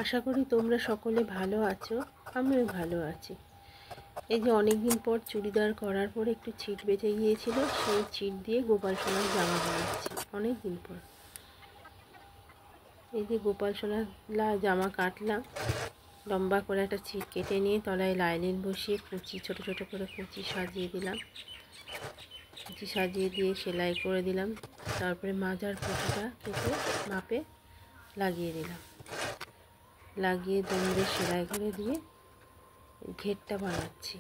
আশা করি তোমরা সকলে ভালো আছো, আমিও ভালো আছি। এই যে অনেক দিন পর চুড়িদার করার পর একটু ছিট বেঁচে গিয়েছিল, সেই ছিট দিয়ে গোপাল সোনার জামা বানাচ্ছি অনেক দিন পর। এই যে গোপাল সোনার জামা কাটলাম, লম্বা করে একটা ছিট কেটে নিয়ে তলায় লাইনিং বসিয়ে কুচি ছোট ছোট করে কুচি সাজিয়ে দিলাম। কুচি সাজিয়ে দিয়ে সেলাই করে দিলাম। তারপরে মাজার পুঁতিটা কেটে মাপে লাগিয়ে দিলাম, লাগিয়ে দমড়ে সেলাই করে দিয়ে ঘেরটা বানাচ্ছি।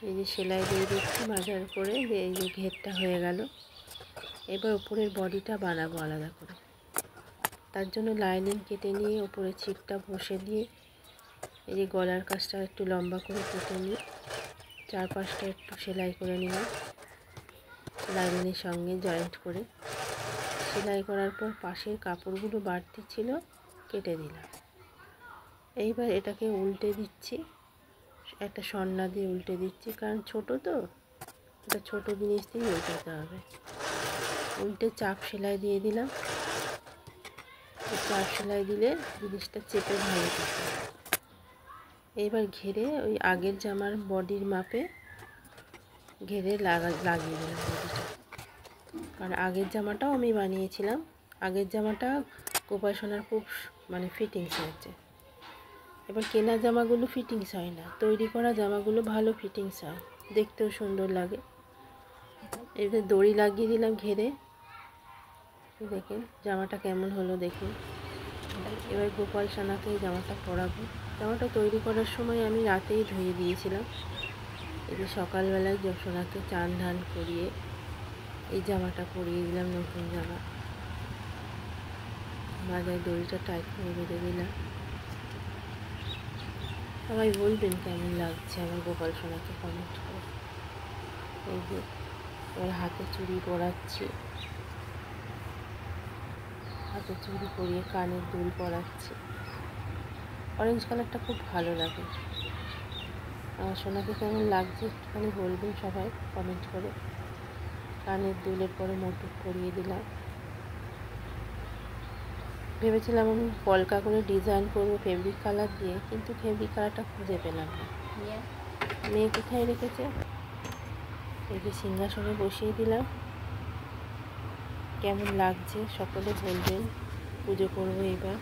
এই যে সেলাই দিয়ে দিচ্ছি মাজার করে, এই যে ঘেরটা হয়ে গেল। এবার উপরের বডিটা বানাবো আলাদা করে। তার জন্য লাইনিং কেটে নিয়ে উপরে ছিটটা বসে দিয়ে এই যে গলার কাছটা একটু লম্বা করে কেটে নিয়ে চারপাশটা একটু সেলাই করে নিলাম, লাইনিংয়ের সঙ্গে জয়েন্ট করে। সেলাই করার পর পাশের কাপড়গুলো বাড়তি ছিল, কেটে দিলাম। এইবার এটাকে উল্টে দিচ্ছি, একটা সন্না দিয়ে উল্টে দিচ্ছি, কারণ ছোট তো, এটা ছোট জিনিস দিয়ে উল্টাতে হবে। উল্টে চাপ সেলাই দিয়ে দিলাম। চাপ সেলাই দিলে জিনিসটা চেপে ভালো থাকে। এইবার ঘেরে ওই আগের জামার বডির মাপে ঘেরে লাগিয়ে দিলাম বডিটা। কারণ আগের জামাটাও আমি বানিয়েছিলাম, আগের জামাটা গোপাল সোনার খুব ফিটিংস হয়েছে। এবার কেনা জামাগুলো ফিটিংস হয় না, তৈরি করা জামাগুলো ভালো ফিটিংস হয়, দেখতেও সুন্দর লাগে। এবার দড়ি লাগিয়ে দিলাম ঘেরে। দেখেন জামাটা কেমন হলো দেখুন। এবার গোপাল সোনাকে এই জামাটা পরাবো। জামাটা তৈরি করার সময় আমি রাতেই ধুয়ে দিয়েছিলাম। এই যে সকালবেলায় সোনাকে চান ধান করিয়ে এই জামাটা পরিয়ে দিলাম, নতুন জামা। মাজায় দড়িটা টাইট করে বেঁধে দিলাম। সবাই বলবেন কেমন লাগছে আমার গোপাল সোনাকে, কমেন্ট করে। এই যে এবার হাতে চুড়ি পরাচ্ছি, হাতে চুড়ি পরিয়ে কানের দুল পরাচ্ছি। অরেঞ্জ কালারটা খুব ভালো লাগে। আমার সোনাকে কেমন লাগছে একটুখানি বলবেন সবাই কমেন্ট করে। কানের দুলের পরে মুকুট পরিয়ে দিলাম। ভেবেছিলাম আমি পলকা করে ডিজাইন করবো ফেব্রিক কালার দিয়ে, কিন্তু ফেব্রিক কালারটা খুঁজে পেলাম না। মেয়ে কোথায় রেখেছে? এই যে সিংহাসনে বসিয়ে দিলাম। কেমন লাগছে সকলে বলবেন। পুজো করবো এবার।